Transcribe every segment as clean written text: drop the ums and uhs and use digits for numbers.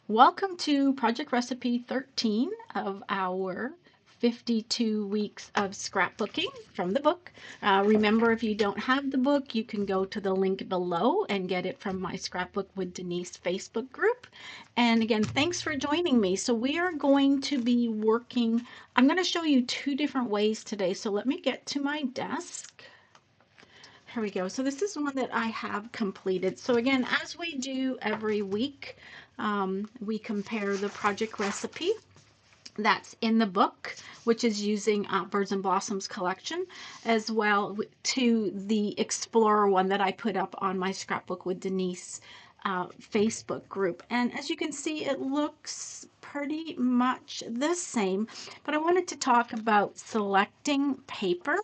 Welcome to project recipe 13 of our 52 weeks of scrapbooking from the book. Remember, if you don't have the book, you can go to the link below and get it from my Scrapbook with Denise Facebook group. And again, thanks for joining me. So we are going to be working, I'm going to show you two different ways today. So let me get to my desk. Here we go. So this is one that I have completed. So again, as we do every week, we compare the project recipe that's in the book, which is using Birds and Blossoms collection, as well to the Explorer one that I put up on my Scrapbook with Denise Facebook group. And as you can see, it looks pretty much the same, but I wanted to talk about selecting paper,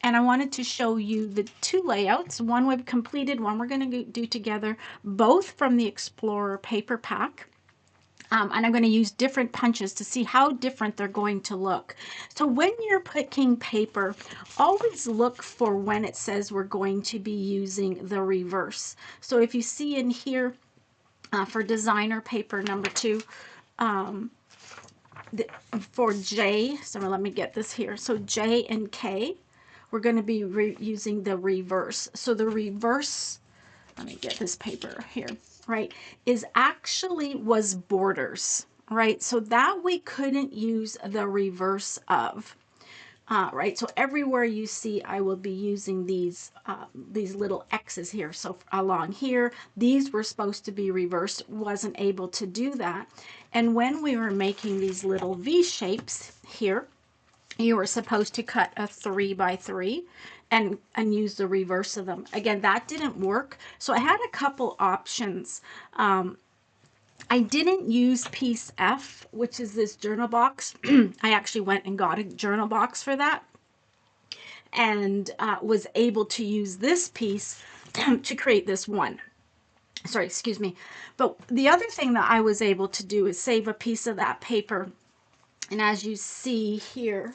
and I wanted to show you the two layouts. One we've completed, one we're going to do together, both from the Explorer paper pack. And I'm going to use different punches to see how different they're going to look. So when you're picking paper, always look for when it says we're going to be using the reverse. So if you see in here for designer paper number 2, for J, so let me get this here. So J and K, we're going to be using the reverse. So the reverse, let me get this paper here, right, was borders, right? So that we couldn't use the reverse of, right? So everywhere you see, I will be using these little X's here. So along here, these were supposed to be reversed, wasn't able to do that. And when we were making these little V shapes here, you were supposed to cut a 3 by 3 and use the reverse of them. Again, that didn't work. So I had a couple options. I didn't use piece F, which is this journal box. I actually went and got a journal box for that, and was able to use this piece to create this one. Sorry, excuse me. But the other thing that I was able to do is save a piece of that paper. And as you see here,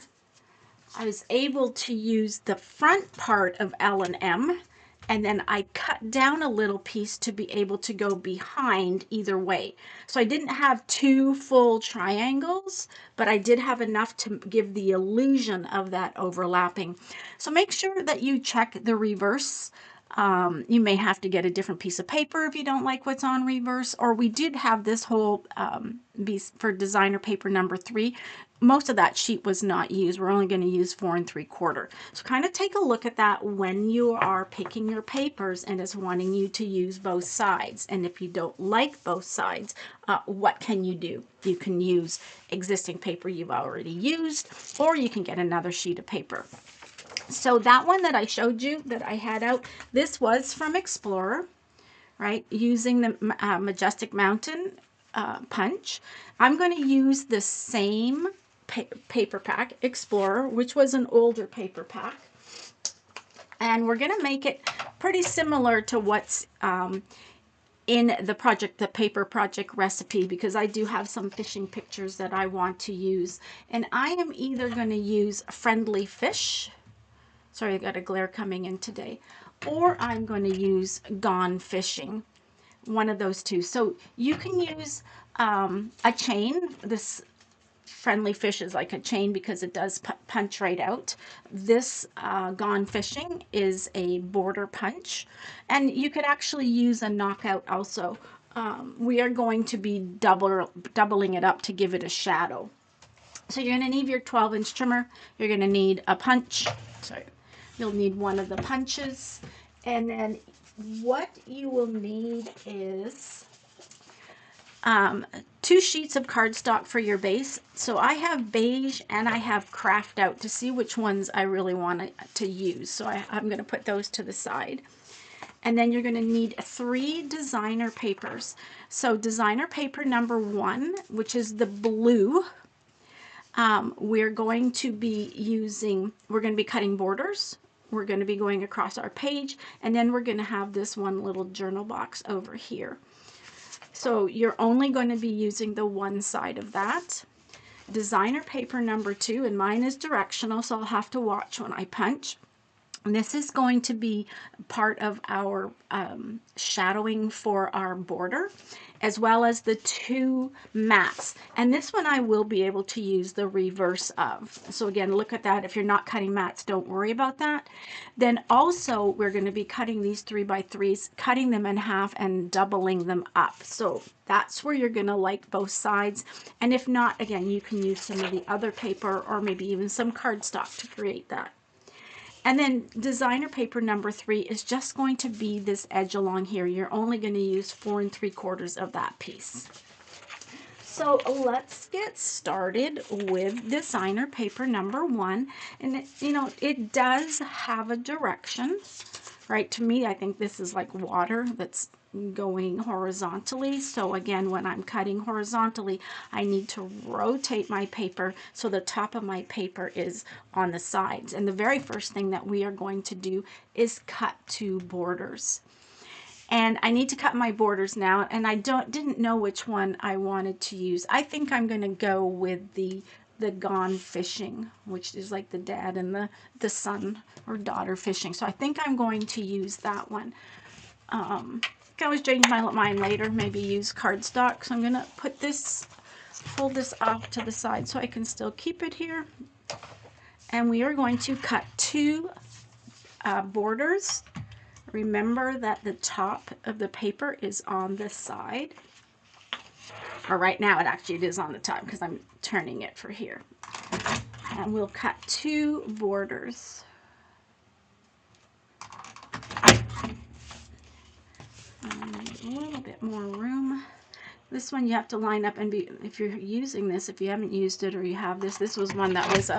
I was able to use the front part of L and M, and then I cut down a little piece to be able to go behind either way. So I didn't have two full triangles, but I did have enough to give the illusion of that overlapping. So make sure that you check the reverse. You may have to get a different piece of paper if you don't like what's on reverse, or we did have this whole for designer paper number 3. Most of that sheet was not used. We're only going to use 4 3/4. So kind of take a look at that when you are picking your papers and it's wanting you to use both sides. And if you don't like both sides, what can you do? You can use existing paper you've already used, or you can get another sheet of paper. So that one that I showed you that I had out, this was from Explorer, right? Using the Majestic Mountain punch. I'm going to use the same paper pack, Explorer, which was an older paper pack. And we're going to make it pretty similar to what's in the paper project recipe, because I do have some fishing pictures that I want to use. And I am either going to use Friendly Fish. Sorry, I got a glare coming in today. Or I'm going to use Gone Fishing. One of those two. So you can use a chain. This Friendly Fish is like a chain because it does punch right out. This Gone Fishing is a border punch. And you could actually use a knockout also. We are going to be doubling it up to give it a shadow. So you're going to need your 12-inch trimmer. You're going to need a punch. Sorry. You'll need one of the punches, and then what you will need is 2 sheets of cardstock for your base. So I have beige and I have craft out to see which ones I really want to use. So I'm going to put those to the side. And then you're going to need 3 designer papers. So designer paper number 1, which is the blue, we're going to be cutting borders. We're going to be going across our page, and then we're going to have this one little journal box over here. So you're only going to be using the one side of that. Designer paper number 2, and mine is directional, so I'll have to watch when I punch. And this is going to be part of our shadowing for our border, as well as the 2 mats. And this one I will be able to use the reverse of. So again, look at that. If you're not cutting mats, don't worry about that. Then also, we're going to be cutting these 3x3s, cutting them in half and doubling them up. So that's where you're going to like both sides. And if not, again, you can use some of the other paper or maybe even some cardstock to create that. And then designer paper number 3 is just going to be this edge along here. You're only going to use 4 3/4 of that piece. So let's get started with designer paper number 1. And it does have a direction, right? To me, I think this is like water that's going horizontally. So again, when I'm cutting horizontally, I need to rotate my paper so the top of my paper is on the sides. And the very first thing that we are going to do is cut 2 borders. And I need to cut my borders now, and I didn't know which one I wanted to use. I think I'm going to go with the Gone Fishing, which is like the dad and the son or daughter fishing. So I think I'm going to use that one. I can always change my mind later, maybe use cardstock. So I'm going to pull this off to the side so I can still keep it here. And we are going to cut 2 borders. Remember that the top of the paper is on this side. Or right now it is on the top because I'm turning it for here. And we'll cut 2 borders. A little bit more room. This one you have to line up and if you're using this, if you haven't used it or you have this was one that was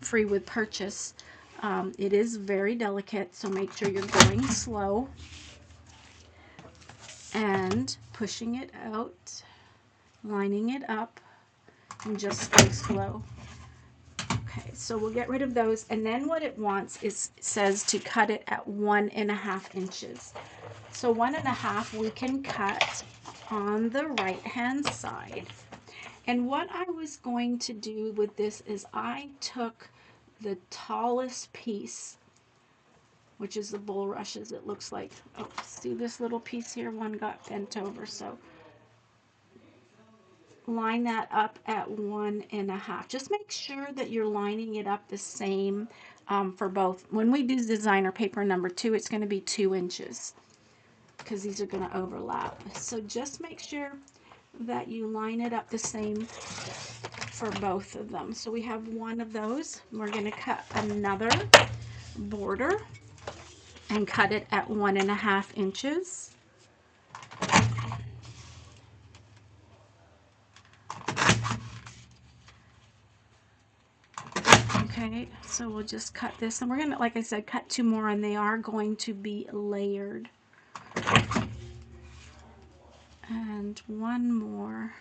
free with purchase. It is very delicate, so make sure you're going slow and pushing it out, lining it up, and just go slow. Okay, so we'll get rid of those, and then what it wants is, it says to cut it at 1.5 inches. So 1.5 we can cut on the right hand side. And what I was going to do with this is I took the tallest piece, which is the bulrushes, it looks like. Oh, see this little piece here? One got bent over, so line that up at 1.5. Just make sure that you're lining it up the same for both. When we do designer paper number 2, it's going to be 2 inches because these are going to overlap. So just make sure that you line it up the same for both of them. So we have one of those. We're going to cut another border and cut it at 1.5 inches. Okay, so we'll just cut this, and we're going to, like I said, cut 2 more, and they are going to be layered. And 1 more.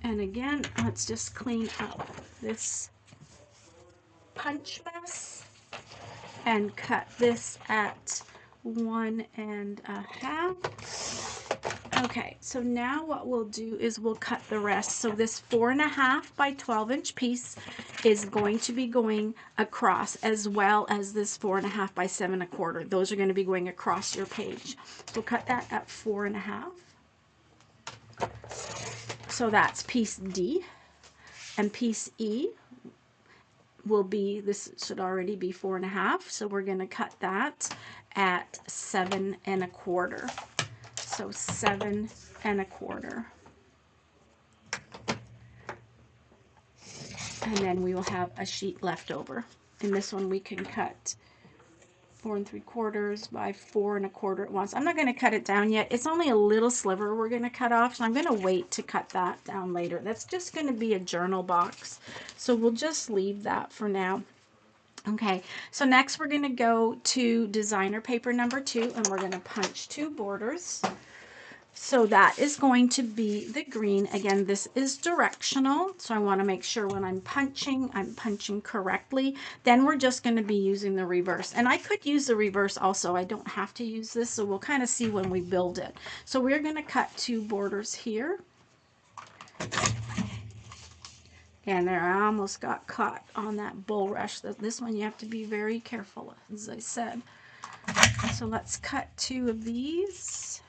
And again, let's just clean up this punch mess and cut this at 1.5. Okay, so now what we'll do is we'll cut the rest. So this 4.5 by 12 inch piece is going to be going across, as well as this 4.5 by 7 1/4. Those are going to be going across your page. So cut that at 4.5. So that's piece D, and piece E will be, this should already be 4.5. So we're going to cut that at 7 1/4. So 7 1/4. And then we will have a sheet left over. In this one we can cut 4 3/4 by 4 1/4 at once. I'm not going to cut it down yet. It's only a little sliver we're going to cut off, so I'm going to wait to cut that down later. That's just going to be a journal box, so we'll just leave that for now. Okay, so next we're going to go to designer paper number 2, and we're going to punch 2 borders. So that is going to be the green. Again, this is directional, so I want to make sure when I'm punching correctly. Then we're just going to be using the reverse. And I could use the reverse also. I don't have to use this, so we'll kind of see when we build it. So we're going to cut 2 borders here. And there, I almost got caught on that bulrush. This one you have to be very careful, as I said. So let's cut 2 of these.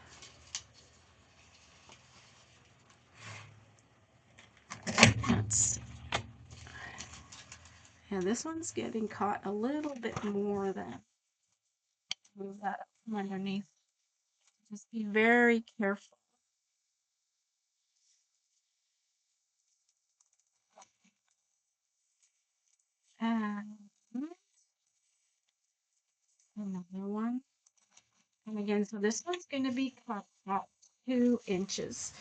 That's, yeah, this one's getting caught a little bit more than move that up from underneath. Just be very careful. And another one. And again, so this one's going to be cut at 2 inches.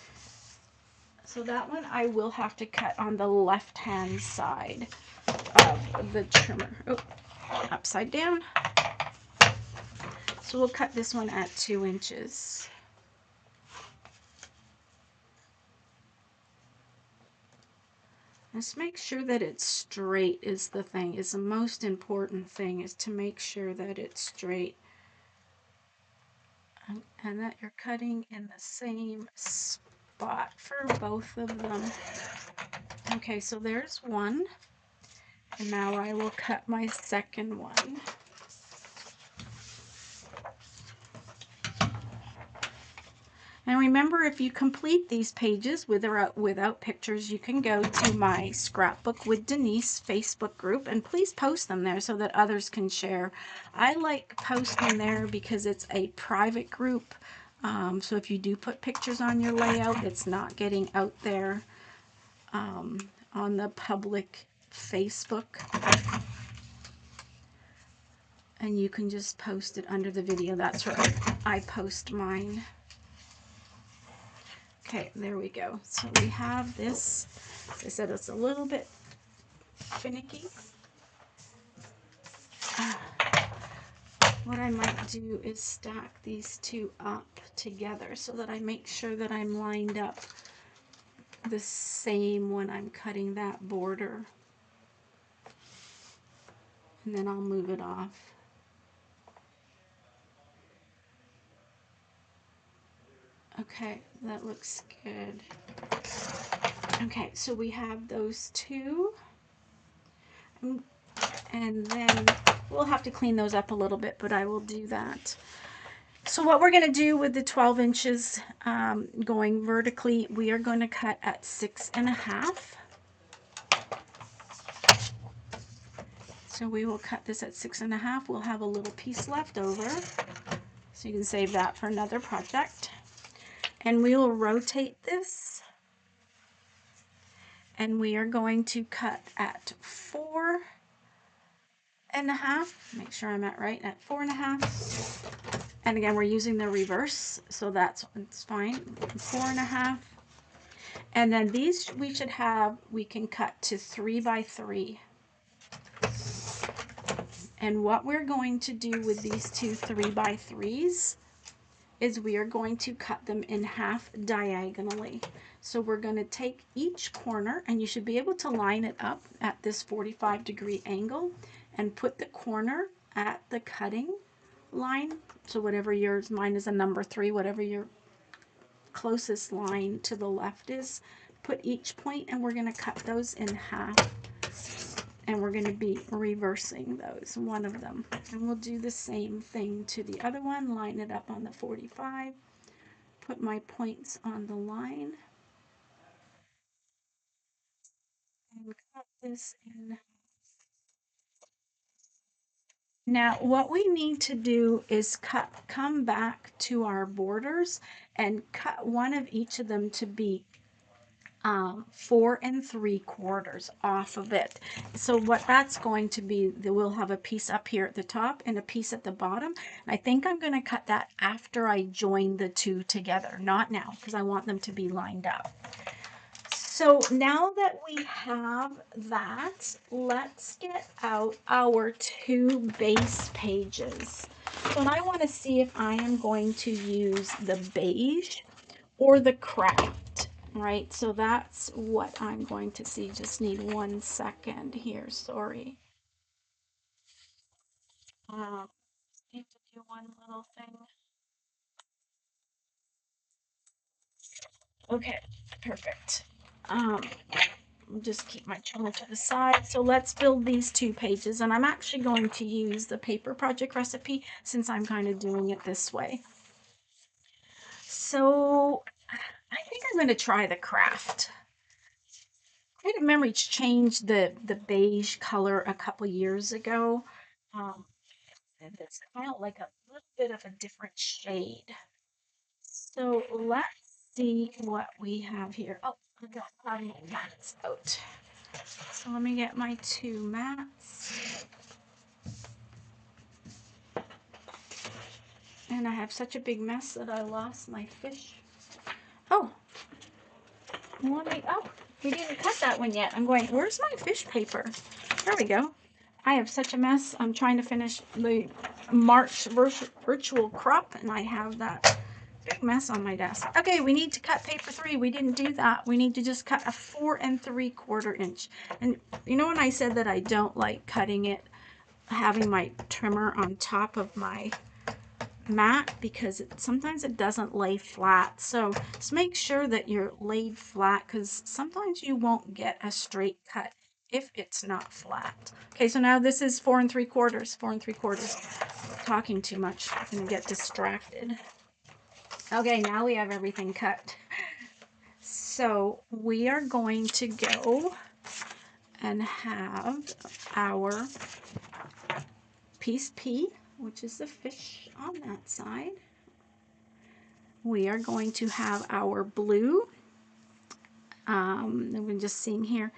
So that one I will have to cut on the left-hand side of the trimmer. Oh, upside down. So we'll cut this one at 2 inches. Just make sure that it's straight is the thing, is the most important thing, is to make sure that it's straight. And that you're cutting in the same spot for both of them. Okay, so there's one. And now I will cut my second one. And remember, if you complete these pages with or without pictures, you can go to my Scrapbook with Denise Facebook group, and please post them there so that others can share. I like posting there because it's a private group. So if you do put pictures on your layout, it's not getting out there on the public Facebook. And you can just post it under the video. That's where I post mine. Okay, there we go. So we have this. As I said, it's a little bit finicky. What I might do is stack these two up together so that I make sure that I'm lined up the same when I'm cutting that border. And then I'll move it off. Okay, that looks good. Okay, so we have those two. And then we'll have to clean those up a little bit, but I will do that. So what we're going to do with the 12 inches going vertically, we are going to cut at 6.5. So we will cut this at 6.5. We'll have a little piece left over. So you can save that for another project. And we will rotate this. And we are going to cut at 4.5. Make sure I'm right at 4.5. And again, we're using the reverse, so it's fine. 4.5. And then these we should have, we can cut to 3 by 3. And what we're going to do with these two 3 by 3s is we are going to cut them in half diagonally. So we're going to take each corner, and you should be able to line it up at this 45-degree angle and put the corner at the cutting line. So whatever yours, mine is a number 3, whatever your closest line to the left is, put each point, and we're going to cut those in half. And we're going to be reversing those, one of them. And we'll do the same thing to the other one, line it up on the 45, put my points on the line, and cut this in. Now, what we need to do is come back to our borders and cut one of each of them to be 4 3/4 off of it. So what that's going to be, we'll have a piece up here at the top and a piece at the bottom. I think I'm going to cut that after I join the two together, not now, because I want them to be lined up. So now that we have that, let's get out our 2 base pages. So I want to see if I am going to use the beige or the craft, right? So that's what I'm going to see. Just need 1 second here, sorry. Need to do one little thing. Okay, perfect. just keep my trimmer to the side. So let's build these 2 pages, and I'm actually going to use the paper project recipe since I'm kind of doing it this way. So I think I'm going to try the craft. Creative Memories changed the beige color a couple years ago. Um, and it's kind of like a little bit of a different shade. So let's see what we have here. Oh, I got my mats out. So let me get my 2 mats. And I have such a big mess that I lost my fish. Oh, oh, we didn't cut that one yet. I'm going, where's my fish paper? There we go. I have such a mess. I'm trying to finish the March virtual crop, and I have that big mess on my desk. Okay, we need to cut paper 3. We didn't do that. We need to just cut a 4 3/4 inch. And you know when I said that I don't like cutting it, having my trimmer on top of my mat, because sometimes it doesn't lay flat. So just make sure that you're laid flat, because sometimes you won't get a straight cut if it's not flat. Okay, so now this is 4 3/4, 4 3/4. Talking too much, I'm gonna get distracted. Okay, now we have everything cut. So we are going to go and have our piece P, which is the fish on that side. We are going to have our blue. I'm just seeing here.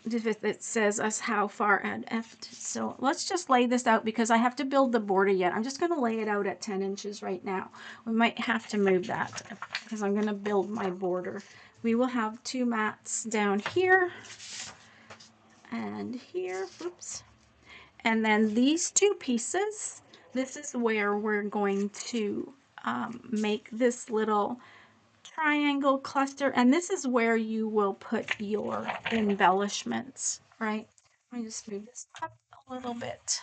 It says us how far at F. So let's just lay this out because I have to build the border yet. I'm just going to lay it out at 10 inches right now. We might have to move that because I'm going to build my border. We will have 2 mats down here and here. Oops. And then these 2 pieces, this is where we're going to make this little triangle cluster, and this is where you will put your embellishments, right? Let me just move this up a little bit,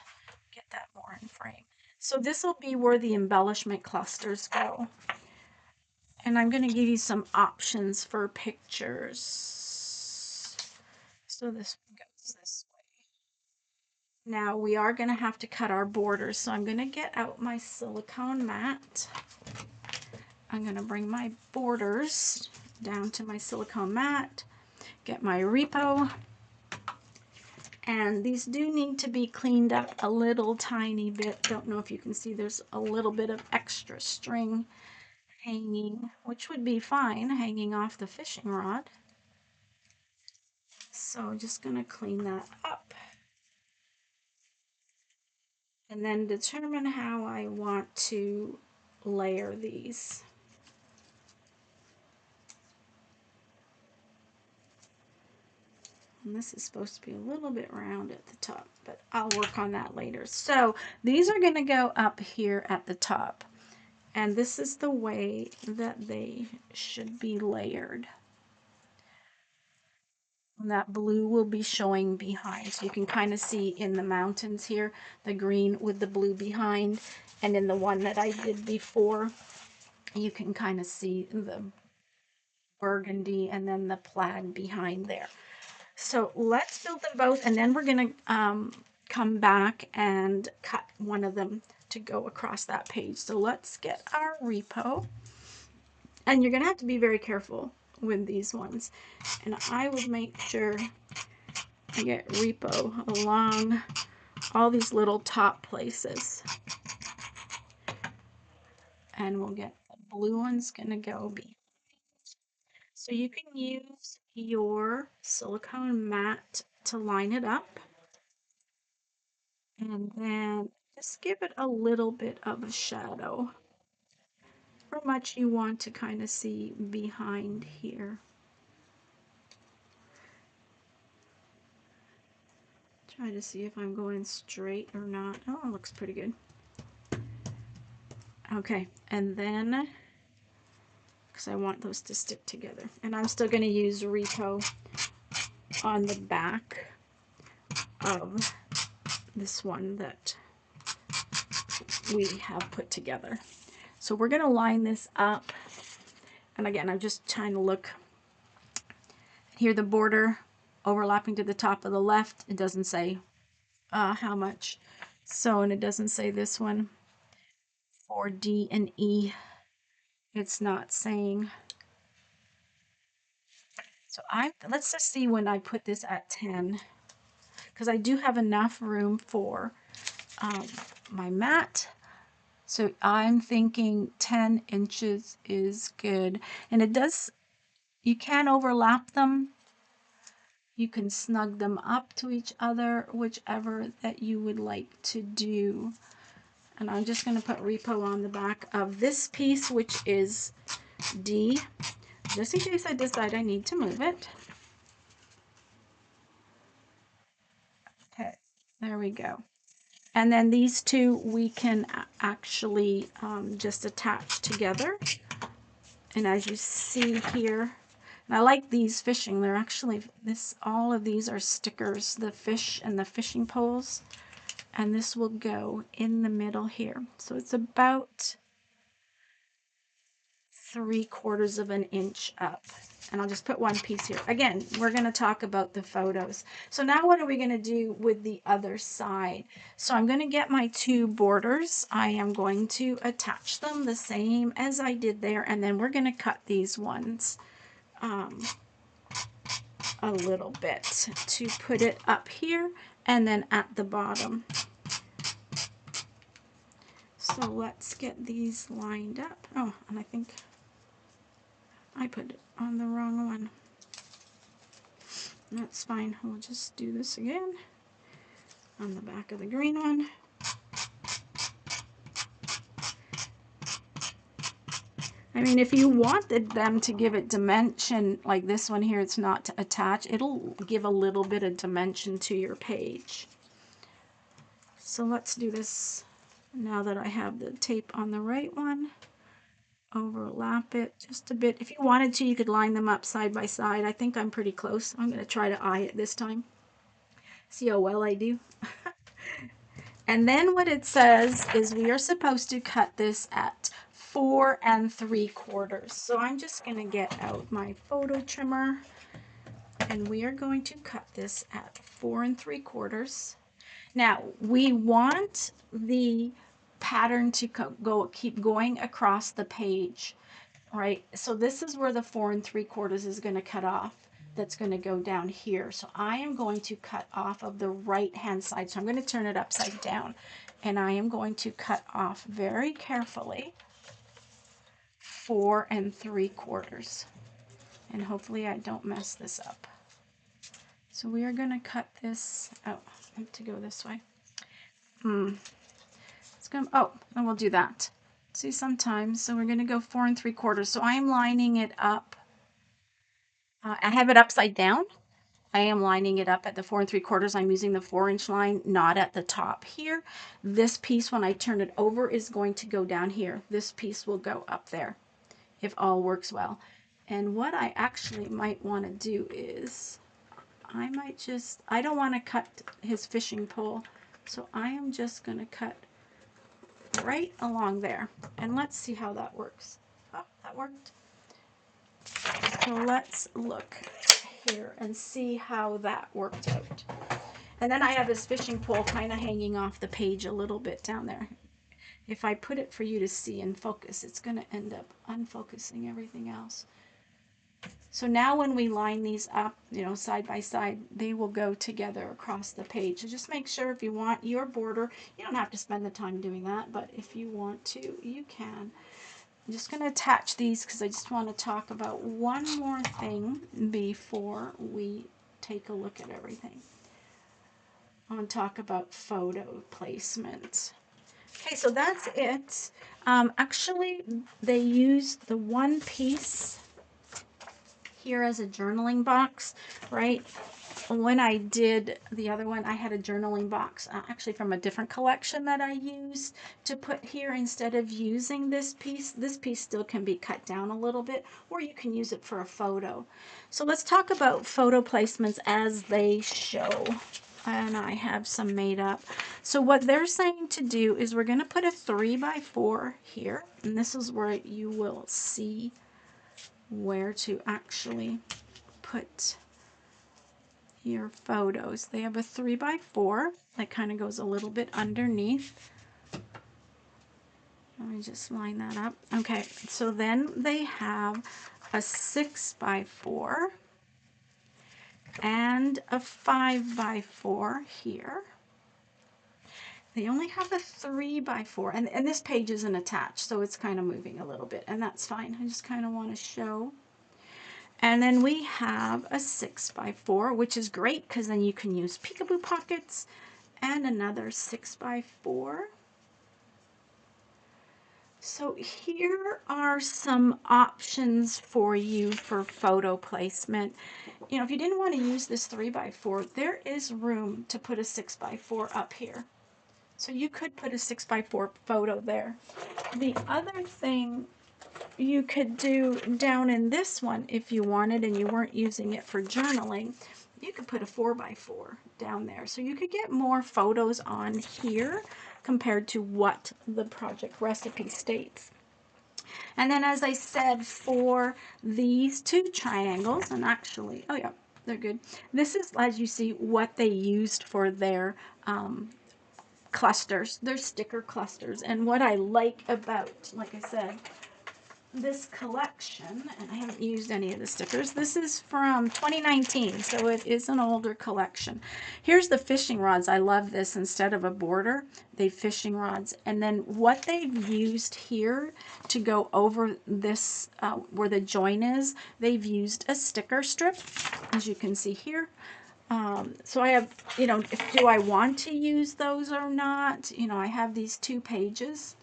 get that more in frame. So this will be where the embellishment clusters go. And I'm going to give you some options for pictures. So this one goes this way. Now we are going to have to cut our borders, so I'm going to get out my silicone mat. I'm going to bring my borders down to my silicone mat, get my repo, and these do need to be cleaned up a little tiny bit. Don't know if you can see there's a little bit of extra string hanging, which would be fine hanging off the fishing rod. So I'm just going to clean that up and then determine how I want to layer these. And this is supposed to be a little bit round at the top, but I'll work on that later. So these are going to go up here at the top. And this is the way that they should be layered. And that blue will be showing behind. So you can kind of see in the mountains here, the green with the blue behind. And in the one that I did before, you can kind of see the burgundy and then the plaid behind there. So let's build them both, and then we're going to come back and cut one of them to go across that page. So let's get our repo. And you're going to have to be very careful with these ones. And I will make sure I get repo along all these little top places. And we'll get the blue one's going to go behind. So you can use your silicone mat to line it up. And then just give it a little bit of a shadow. How much you want to kind of see behind here. Try to see if I'm going straight or not. Oh, it looks pretty good. Okay, and then, because I want those to stick together. And I'm still going to use repo on the back of this one that we have put together. So we're going to line this up. And again, I'm just trying to look Here the border overlapping to the top of the left. It doesn't say how much. So, and it doesn't say this one for D and E. It's not saying. So let's just see when I put this at 10, because I do have enough room for my mat. So I'm thinking 10 inches is good. And it does, you can overlap them. You can snug them up to each other, whichever that you would like to do. And I'm just going to put repo on the back of this piece, which is D, just in case I decide I need to move it. Okay, there we go. And then these two we can actually just attach together. And as you see here, and I like these fishing. They're actually, all of these are stickers, the fish and the fishing poles. And this will go in the middle here. So it's about 3/4 of an inch up. And I'll just put one piece here. Again, we're going to talk about the photos. So now what are we going to do with the other side? So I'm going to get my two borders. I am going to attach them the same as I did there. And then we're going to cut these ones a little bit to put it up here and then at the bottom. So let's get these lined up. Oh, and I think I put it on the wrong one. That's fine. We'll just do this again on the back of the green one. I mean, if you wanted them to give it dimension, like this one here, it's not attached, it'll give a little bit of dimension to your page. So let's do this now that I have the tape on the right one. Overlap it just a bit. If you wanted to, you could line them up side by side. I think I'm pretty close. I'm going to try to eye it this time. See how well I do. And then what it says is we are supposed to cut this at 4 3/4. So I'm just going to get out my photo trimmer and we are going to cut this at 4 3/4. Now we want the pattern to keep going across the page, right? So this is where the 4 3/4 is going to cut off. That's going to go down here. So I am going to cut off of the right hand side. So I'm going to turn it upside down and I am going to cut off very carefully 4 3/4. And hopefully I don't mess this up. So we are going to cut this out. I have to go this way. It's going to, oh, and we'll do that. See, sometimes, so we're going to go 4 3/4. So I am lining it up. I have it upside down. I am lining it up at the 4 3/4. I'm using the 4-inch line, not at the top here. This piece, when I turn it over, is going to go down here. This piece will go up there if all works well. And what I actually might want to do is, I don't want to cut his fishing pole, so I am just going to cut right along there. And let's see how that works. Oh, that worked. So let's look here and see how that worked out. And then I have this fishing pole kind of hanging off the page a little bit down there. If I put it for you to see and focus, it's going to end up unfocusing everything else. So now when we line these up, side by side, they will go together across the page. So just make sure if you want your border, you don't have to spend the time doing that, but if you want to, you can. I'm just going to attach these because I just want to talk about one more thing before we take a look at everything. I want to talk about photo placement. Okay, so that's it. Actually, they used the one piece here as a journaling box, right? When I did the other one, I had a journaling box actually from a different collection that I used to put here instead of using this piece. This piece still can be cut down a little bit, or you can use it for a photo. So let's talk about photo placements as they show. And I have some made up. So what they're saying to do is we're going to put a 3x4 here, and this is where you will see where to actually put your photos. They have a 3x4 that kind of goes a little bit underneath. Let me just line that up. Okay, so then they have a 6x4 and a 5x4 here. They only have a 3x4, and this page isn't attached, so it's kind of moving a little bit, and that's fine. I just kind of want to show. And then we have a 6x4, which is great because then you can use peekaboo pockets, and another 6x4. So here are some options for you for photo placement. You know, if you didn't want to use this 3x4, there is room to put a 6x4 up here. So you could put a 6x4 photo there. The other thing you could do down in this one, if you wanted and you weren't using it for journaling, you could put a 4x4 down there. So you could get more photos on here compared to what the project recipe states. And then, as I said, for these two triangles, and actually, oh yeah, they're good. This is, as you see, what they used for their clusters, their sticker clusters. And what I like about, like I said, this collection, and I haven't used any of the stickers. This is from 2019, so it is an older collection. Here's the fishing rods. I love this. Instead of a border, they fishing rods. And then what they've used here to go over this, where the join is, they've used a sticker strip, as you can see here. So I have, you know, do I want to use those or not? You know, I have these 2 pages.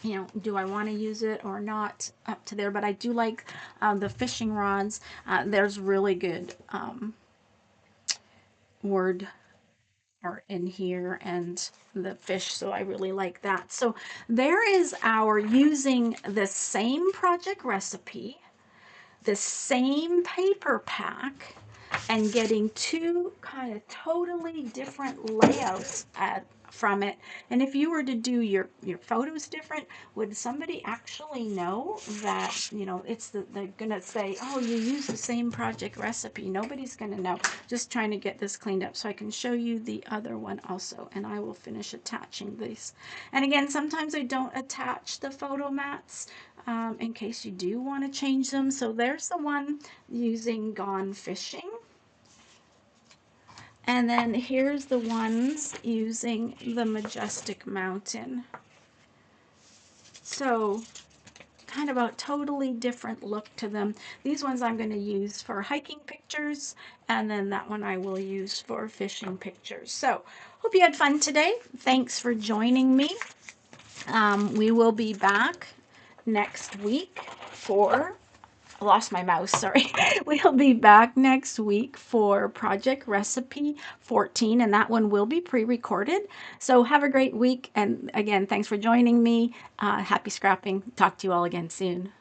You know, do I want to use it or not, up to there. But I do like the fishing rods. There's really good word art in here and the fish, so I really like that. So there is our using the same project recipe, the same paper pack, and getting 2 kind of totally different layouts from it. And if you were to do your photos different, would somebody actually know that, you know, they're gonna say, oh, you use the same project recipe? Nobody's gonna know. Just trying to get this cleaned up so I can show you the other one also, and I will finish attaching these. And again, sometimes I don't attach the photo mats in case you do want to change them. So there's the one using Gone Fishing. And then here's the ones using the Majestic Mountain. So kind of a totally different look to them. These ones I'm going to use for hiking pictures, and then that one I will use for fishing pictures. So hope you had fun today. Thanks for joining me. We will be back next week for, I lost my mouse, sorry. We'll be back next week for Project Recipe 14, and that one will be pre-recorded. So have a great week, and again, thanks for joining me. Happy scrapping. Talk to you all again soon.